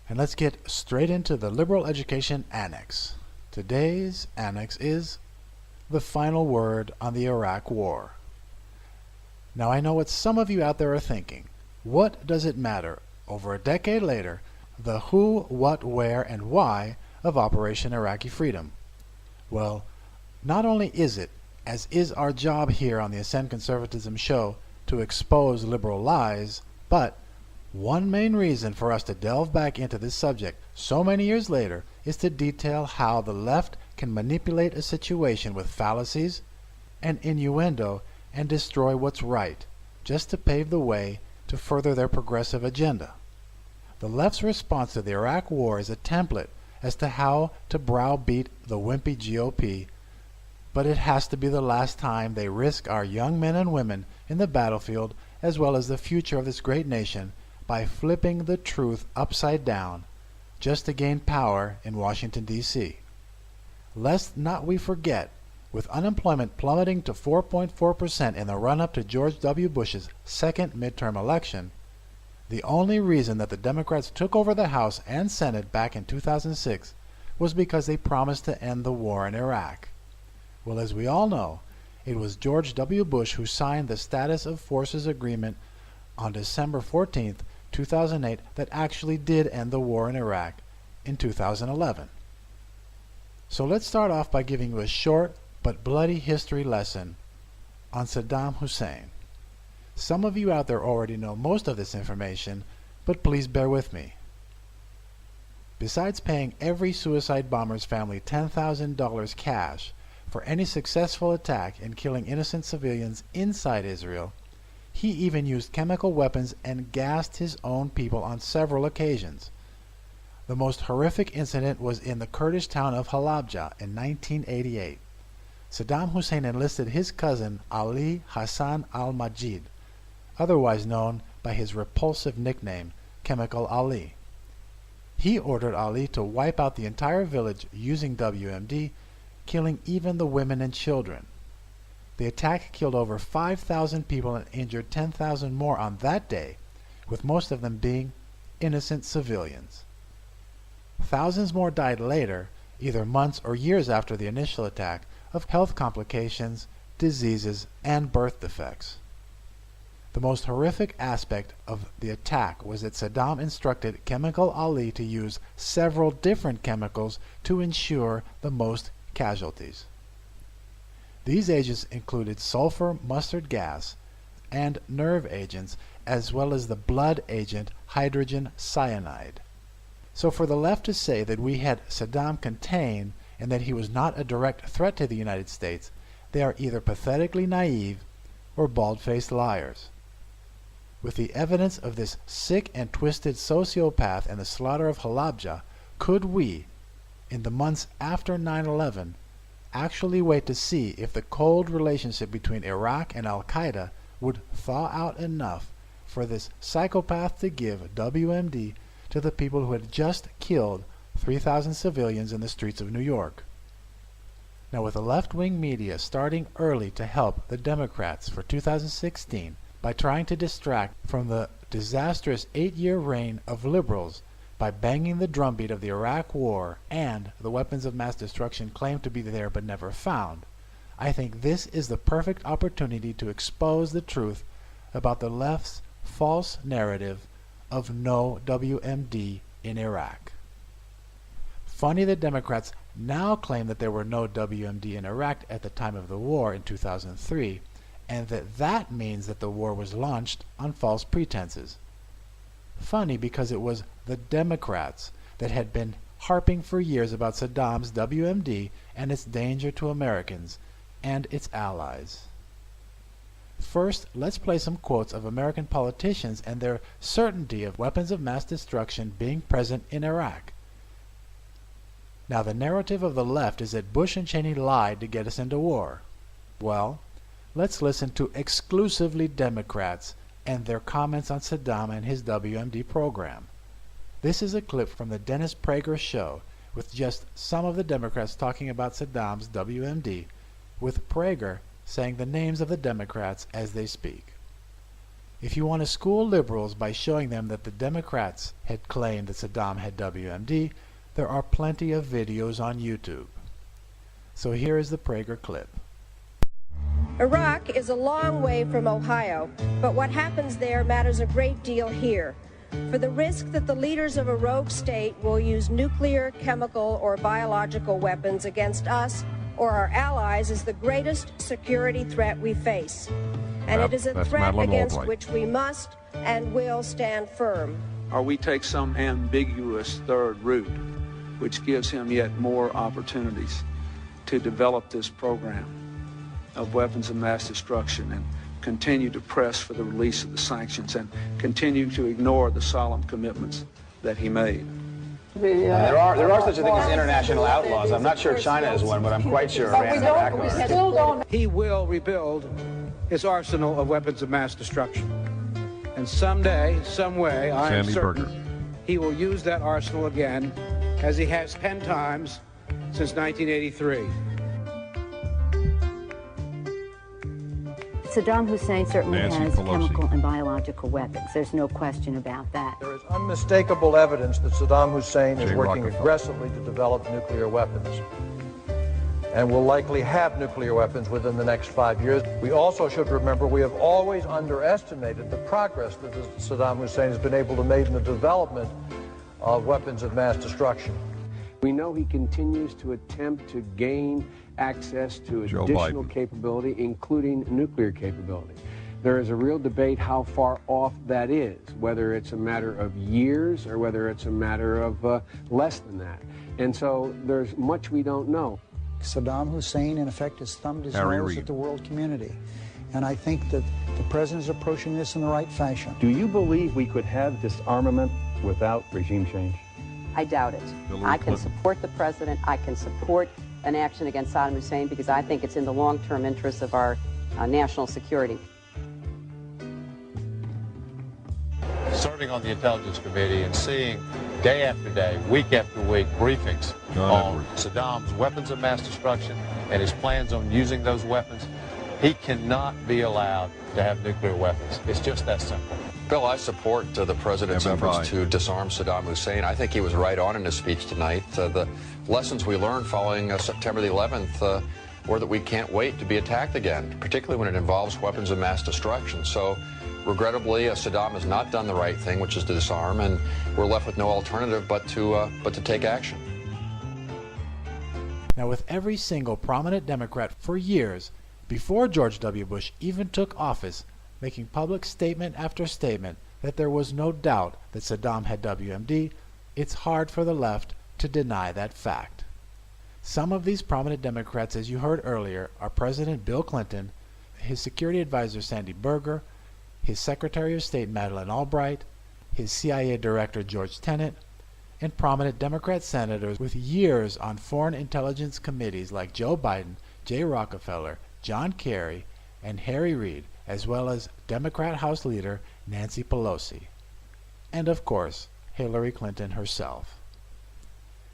And let's get straight into the Liberal Education Annex. Today's Annex is the final word on the Iraq War. Now I know what some of you out there are thinking. What does it matter, over a decade later, the who, what, where, and why of Operation Iraqi Freedom? Well, not only is it, as is our job here on the Ascend Conservatism show, to expose liberal lies, but one main reason for us to delve back into this subject so many years later is to detail how the left can manipulate a situation with fallacies and innuendo and destroy what's right, just to pave the way to further their progressive agenda. The left's response to the Iraq War is a template as to how to browbeat the wimpy GOP, but it has to be the last time they risk our young men and women in the battlefield as well as the future of this great nation by flipping the truth upside down just to gain power in Washington, D.C. Lest not we forget, with unemployment plummeting to 4.4% in the run-up to George W. Bush's second midterm election, the only reason that the Democrats took over the House and Senate back in 2006 was because they promised to end the war in Iraq. Well, as we all know, it was George W. Bush who signed the Status of Forces Agreement on December 14, 2008 that actually did end the war in Iraq in 2011. So let's start off by giving you a short but bloody history lesson on Saddam Hussein. Some of you out there already know most of this information, but please bear with me. Besides paying every suicide bomber's family $10,000 cash for any successful attack and killing innocent civilians inside Israel, he even used chemical weapons and gassed his own people on several occasions. The most horrific incident was in the Kurdish town of Halabja in 1988. Saddam Hussein enlisted his cousin Ali Hassan al-Majid, otherwise known by his repulsive nickname, Chemical Ali. He ordered Ali to wipe out the entire village using WMD, killing even the women and children. The attack killed over 5,000 people and injured 10,000 more on that day, with most of them being innocent civilians. Thousands more died later, either months or years after the initial attack, of health complications, diseases, and birth defects. The most horrific aspect of the attack was that Saddam instructed Chemical Ali to use several different chemicals to ensure the most casualties. These agents included sulfur mustard gas and nerve agents, as well as the blood agent hydrogen cyanide. So for the left to say that we had Saddam contained and that he was not a direct threat to the United States, they are either pathetically naive or bald-faced liars. With the evidence of this sick and twisted sociopath and the slaughter of Halabja, could we, in the months after 9/11, actually wait to see if the cold relationship between Iraq and Al-Qaeda would thaw out enough for this psychopath to give WMD to the people who had just killed 3,000 civilians in the streets of New York? Now, with the left-wing media starting early to help the Democrats for 2016 by trying to distract from the disastrous 8-year reign of liberals by banging the drumbeat of the Iraq War and the weapons of mass destruction claimed to be there but never found, I think this is the perfect opportunity to expose the truth about the left's false narrative of no WMD in Iraq. Funny that Democrats now claim that there were no WMD in Iraq at the time of the war in 2003, and that means that the war was launched on false pretenses. Funny because it was the Democrats that had been harping for years about Saddam's WMD and its danger to Americans and its allies. First, let's play some quotes of American politicians and their certainty of weapons of mass destruction being present in Iraq. Now, the narrative of the left is that Bush and Cheney lied to get us into war. Well, let's listen to exclusively Democrats and their comments on Saddam and his WMD program. This is a clip from the Dennis Prager show with just some of the Democrats talking about Saddam's WMD, with Prager saying the names of the Democrats as they speak. If you want to school liberals by showing them that the Democrats had claimed that Saddam had WMD, there are plenty of videos on YouTube. So here is the Prager clip. Iraq is a long way from Ohio, but what happens there matters a great deal here. For the risk that the leaders of a rogue state will use nuclear, chemical, or biological weapons against us or our allies is the greatest security threat we face. And it is a threat against which we must and will stand firm. Or we take some ambiguous third route, which gives him yet more opportunities to develop this program of weapons of mass destruction and continue to press for the release of the sanctions and continue to ignore the solemn commitments that he made. There are such a thing as international outlaws. I'm not sure China is one, but I'm quite sure Iran and Iraq are. He will rebuild his arsenal of weapons of mass destruction. And someday, some way, I am certain he will use that arsenal again, as he has 10 times since 1983. Saddam Hussein certainly has chemical and biological weapons. There's no question about that. There is unmistakable evidence that Saddam Hussein is working aggressively to develop nuclear weapons and will likely have nuclear weapons within the next 5 years. We also should remember we have always underestimated the progress that Saddam Hussein has been able to make in the development of weapons of mass destruction. We know he continues to attempt to gain access to additional capability, including nuclear capability. There is a real debate how far off that is, whether it's a matter of years or whether it's a matter of less than that. And so there's much we don't know. Saddam Hussein, in effect, has thumbed his nose at the world community. And I think that the president is approaching this in the right fashion. Do you believe we could have disarmament without regime change? I doubt it. I can support the president. I can support an action against Saddam Hussein because I think it's in the long-term interests of our national security. Serving on the Intelligence Committee and seeing day after day, week after week, briefings on Saddam's weapons of mass destruction and his plans on using those weapons, he cannot be allowed to have nuclear weapons. It's just that simple. Bill, I support the president's efforts to disarm Saddam Hussein. I think he was right on in his speech tonight. The lessons we learned following September the 11th were that we can't wait to be attacked again, particularly when it involves weapons of mass destruction. So, regrettably, Saddam has not done the right thing, which is to disarm, and we're left with no alternative but to take action. Now, with every single prominent Democrat for years, before George W. Bush even took office, making public statement after statement that there was no doubt that Saddam had WMD, it's hard for the left to deny that fact. Some of these prominent Democrats, as you heard earlier, are President Bill Clinton, his security advisor Sandy Berger, his Secretary of State Madeleine Albright, his CIA Director George Tenet, and prominent Democrat senators with years on foreign intelligence committees like Joe Biden, Jay Rockefeller, John Kerry, and Harry Reid, as well as Democrat House Leader Nancy Pelosi, and of course Hillary Clinton herself.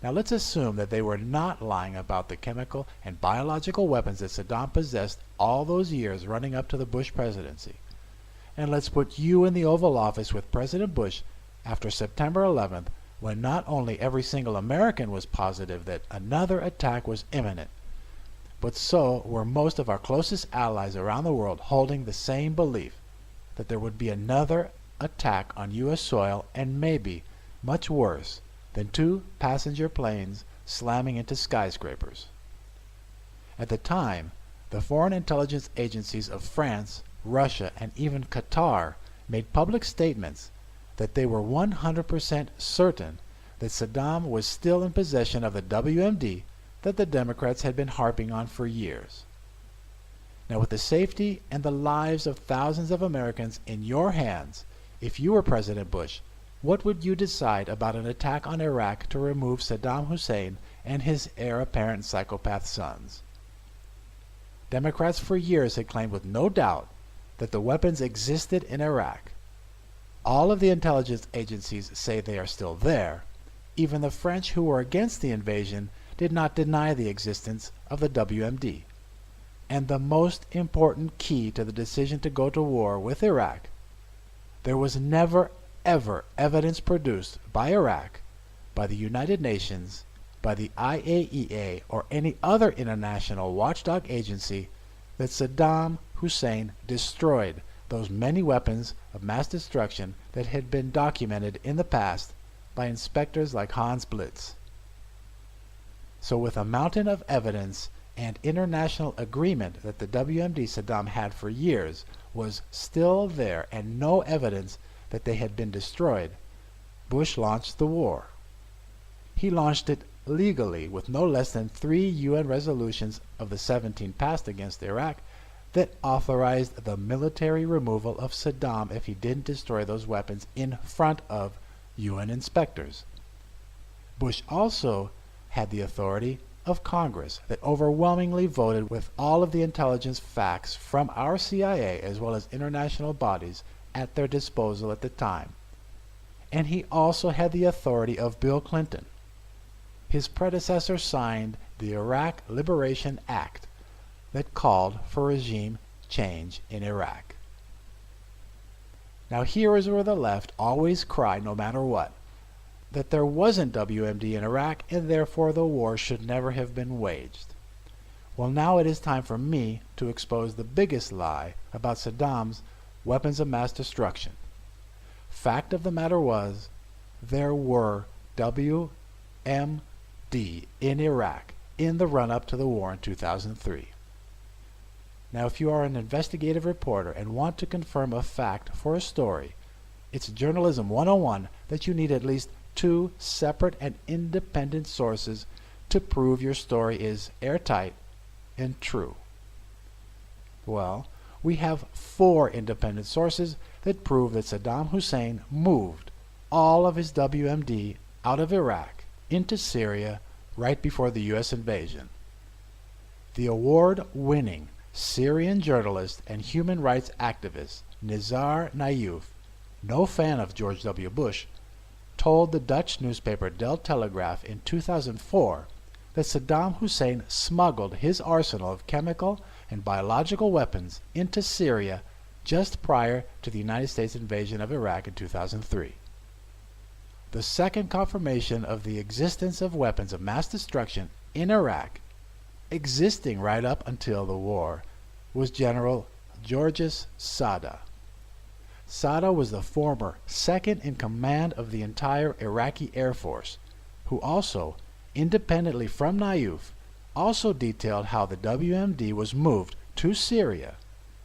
Now let's assume that they were not lying about the chemical and biological weapons that Saddam possessed all those years running up to the Bush presidency. And let's put you in the Oval Office with President Bush after September 11th, when not only every single American was positive that another attack was imminent, but so were most of our closest allies around the world, holding the same belief that there would be another attack on U.S. soil, and maybe, much worse, than 2 passenger planes slamming into skyscrapers. At the time, the foreign intelligence agencies of France, Russia, and even Qatar made public statements that they were 100% certain that Saddam was still in possession of the WMD that the Democrats had been harping on for years. Now, with the safety and the lives of thousands of Americans in your hands, if you were President Bush, what would you decide about an attack on Iraq to remove Saddam Hussein and his heir apparent psychopath sons? Democrats for years had claimed with no doubt that the weapons existed in Iraq. All of the intelligence agencies say they are still there. Even the French, who were against the invasion, did not deny the existence of the WMD. And the most important key to the decision to go to war with Iraq There was never, ever evidence produced by Iraq, by the United Nations, by the IAEA, or any other international watchdog agency that Saddam Hussein destroyed those many weapons of mass destruction that had been documented in the past by inspectors like Hans Blitz. So with a mountain of evidence and international agreement that the WMD Saddam had for years was still there and no evidence that they had been destroyed, Bush launched the war. He launched it legally with no less than 3 UN resolutions of the 17 passed against Iraq that authorized the military removal of Saddam if he didn't destroy those weapons in front of UN inspectors. Bush also had the authority of Congress that overwhelmingly voted with all of the intelligence facts from our CIA as well as international bodies at their disposal at the time. And he also had the authority of Bill Clinton. His predecessor signed the Iraq Liberation Act that called for regime change in Iraq. Now here is where the left always cry no matter what, that there wasn't WMD in Iraq and therefore the war should never have been waged. Well, now it is time for me to expose the biggest lie about Saddam's weapons of mass destruction. Fact of the matter was, there were WMD in Iraq in the run-up to the war in 2003. Now, if you are an investigative reporter and want to confirm a fact for a story, it's Journalism 101 that you need at least 2 separate and independent sources to prove your story is airtight and true. Well, we have 4 independent sources that prove that Saddam Hussein moved all of his WMD out of Iraq into Syria right before the U.S. invasion. The award-winning Syrian journalist and human rights activist Nizar Nayouf, no fan of George W. Bush, told the Dutch newspaper Der Telegraaf in 2004 that Saddam Hussein smuggled his arsenal of chemical and biological weapons into Syria just prior to the United States invasion of Iraq in 2003. The second confirmation of the existence of weapons of mass destruction in Iraq, existing right up until the war, was General Georges Sada. Sada was the former second in command of the entire Iraqi Air Force, who also, independently from Nayouf, also detailed how the WMD was moved to Syria,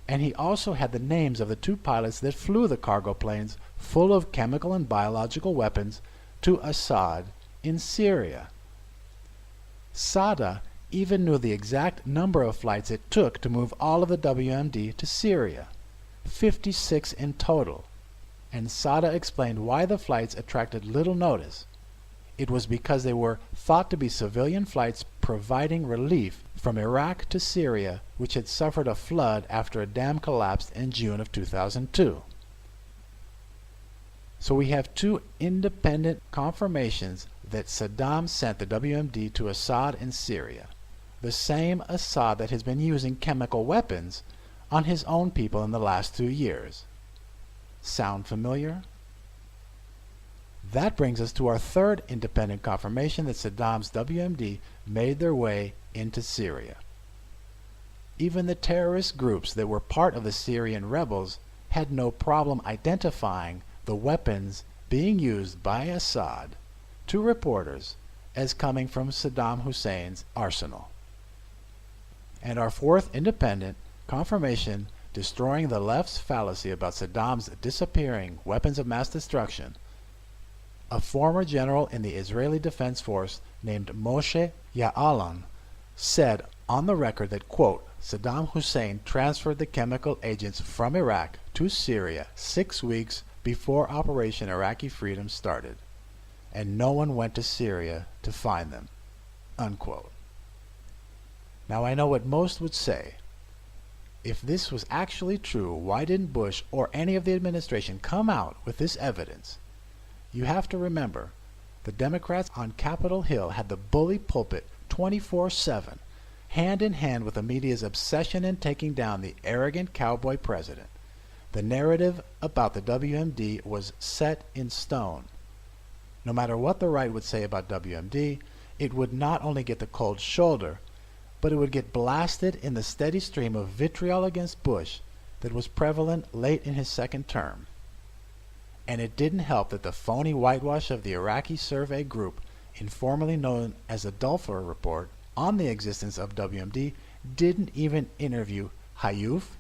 and he also had the names of the 2 pilots that flew the cargo planes full of chemical and biological weapons to Assad in Syria. Sada even knew the exact number of flights it took to move all of the WMD to Syria, 56 in total, and Sada explained why the flights attracted little notice. It was because they were thought to be civilian flights providing relief from Iraq to Syria, which had suffered a flood after a dam collapsed in June of 2002. So we have 2 independent confirmations that Saddam sent the WMD to Assad in Syria, the same Assad that has been using chemical weapons on his own people in the last 2 years. Sound familiar? That brings us to our third independent confirmation that Saddam's WMD made their way into Syria. Even the terrorist groups that were part of the Syrian rebels had no problem identifying the weapons being used by Assad to reporters as coming from Saddam Hussein's arsenal. And our fourth independent confirmation destroying the left's fallacy about Saddam's disappearing weapons of mass destruction, a former general in the Israeli Defense Force named Moshe Ya'alon said on the record that, quote, Saddam Hussein transferred the chemical agents from Iraq to Syria 6 weeks before Operation Iraqi Freedom started, and no one went to Syria to find them, unquote. Now I know what most would say. If this was actually true, why didn't Bush or any of the administration come out with this evidence? You have to remember, the Democrats on Capitol Hill had the bully pulpit 24/7, hand in hand with the media's obsession in taking down the arrogant cowboy president. The narrative about the WMD was set in stone. No matter what the right would say about WMD, it would not only get the cold shoulder, but it would get blasted in the steady stream of vitriol against Bush that was prevalent late in his second term. And it didn't help that the phony whitewash of the Iraqi survey group, informally known as the Dulfer Report, on the existence of WMD didn't even interview Hayuf,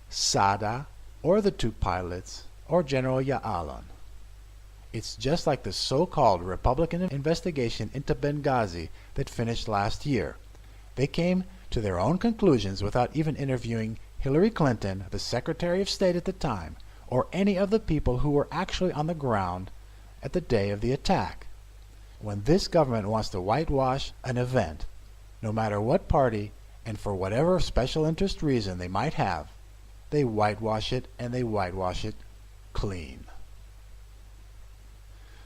Sada, or the two pilots, or General Ya'alon. It's just like the so-called Republican investigation into Benghazi that finished last year. They came to their own conclusions without even interviewing Hillary Clinton, the Secretary of State at the time, or any of the people who were actually on the ground at the day of the attack. When this government wants to whitewash an event, no matter what party and for whatever special interest reason they might have, they whitewash it, and they whitewash it clean.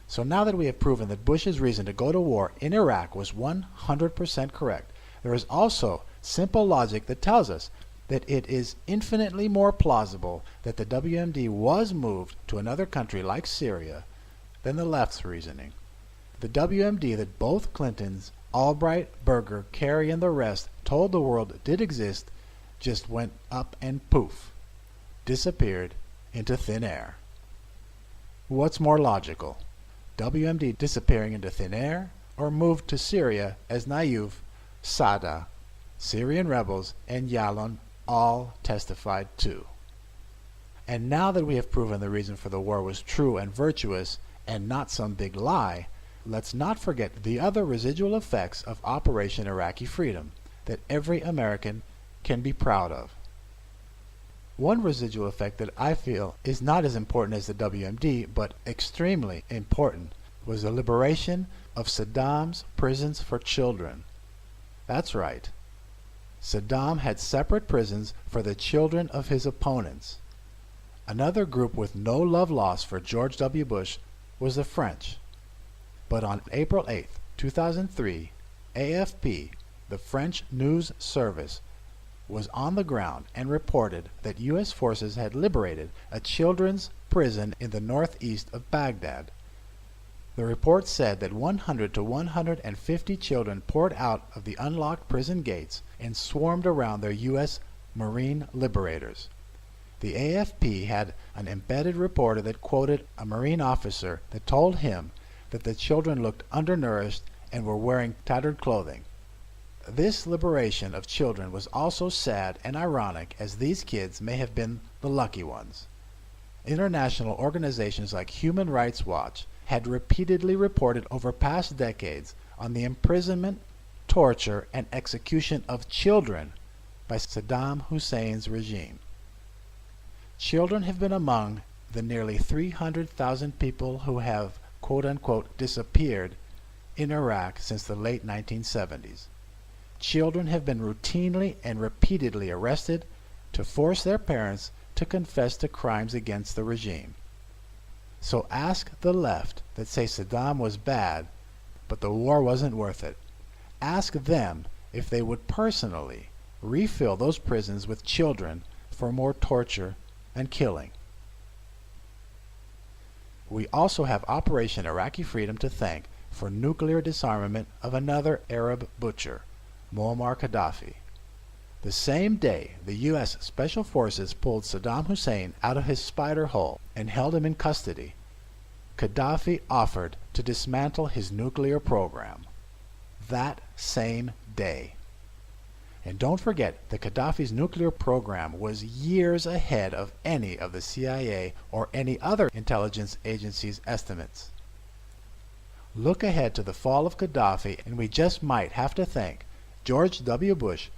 So now that we have proven that Bush's reason to go to war in Iraq was 100% correct, there is also simple logic that tells us that it is infinitely more plausible that the WMD was moved to another country like Syria than the left's reasoning. The WMD that both Clintons, Albright, Berger, Kerry, and the rest told the world did exist just went up and poof, disappeared into thin air. What's more logical? WMD disappearing into thin air, or moved to Syria as Nayuf, Sada, Syrian rebels, and Ya'alon all testified to? And now that we have proven the reason for the war was true and virtuous, and not some big lie, let's not forget the other residual effects of Operation Iraqi Freedom that every American can be proud of. One residual effect that I feel is not as important as the WMD, but extremely important, was the liberation of Saddam's prisons for children. That's right. Saddam had separate prisons for the children of his opponents. Another group with no love lost for George W. Bush was the French. But on April 8, 2003, AFP, the French news service, was on the ground and reported that U.S. forces had liberated a children's prison in the northeast of Baghdad. The report said that 100 to 150 children poured out of the unlocked prison gates and swarmed around their U.S. Marine liberators. The AFP had an embedded reporter that quoted a Marine officer that told him that the children looked undernourished and were wearing tattered clothing. This liberation of children was also sad and ironic, as these kids may have been the lucky ones. International organizations like Human Rights Watch had repeatedly reported over past decades on the imprisonment, torture, and execution of children by Saddam Hussein's regime. Children have been among the nearly 300,000 people who have quote-unquote disappeared in Iraq since the late 1970s. Children have been routinely and repeatedly arrested to force their parents to confess to crimes against the regime. So ask the left that say Saddam was bad, but the war wasn't worth it. Ask them if they would personally refill those prisons with children for more torture and killing. We also have Operation Iraqi Freedom to thank for nuclear disarmament of another Arab butcher, Muammar Gaddafi. The same day the U.S. Special Forces pulled Saddam Hussein out of his spider hole and held him in custody, Gaddafi offered to dismantle his nuclear program. That same day. And don't forget that Gaddafi's nuclear program was years ahead of any of the CIA or any other intelligence agency's estimates. Look ahead to the fall of Gaddafi, and we just might have to thank George W. Bush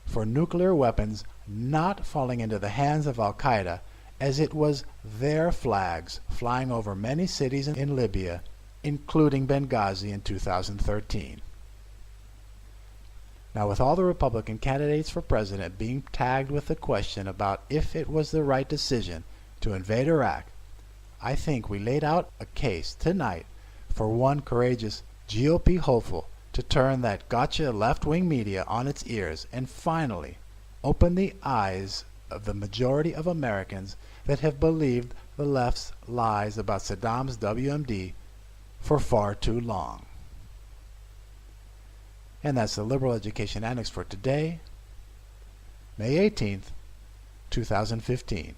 for nuclear weapons not falling into the hands of Al-Qaeda, as it was their flags flying over many cities in Libya, including Benghazi in 2013. Now, with all the Republican candidates for president being tagged with the question about if it was the right decision to invade Iraq, I think we laid out a case tonight for one courageous GOP hopeful to turn that gotcha left-wing media on its ears and finally open the eyes of the majority of Americans that have believed the left's lies about Saddam's WMD for far too long. And that's the Liberal Education Annex for today, May 18th, 2015.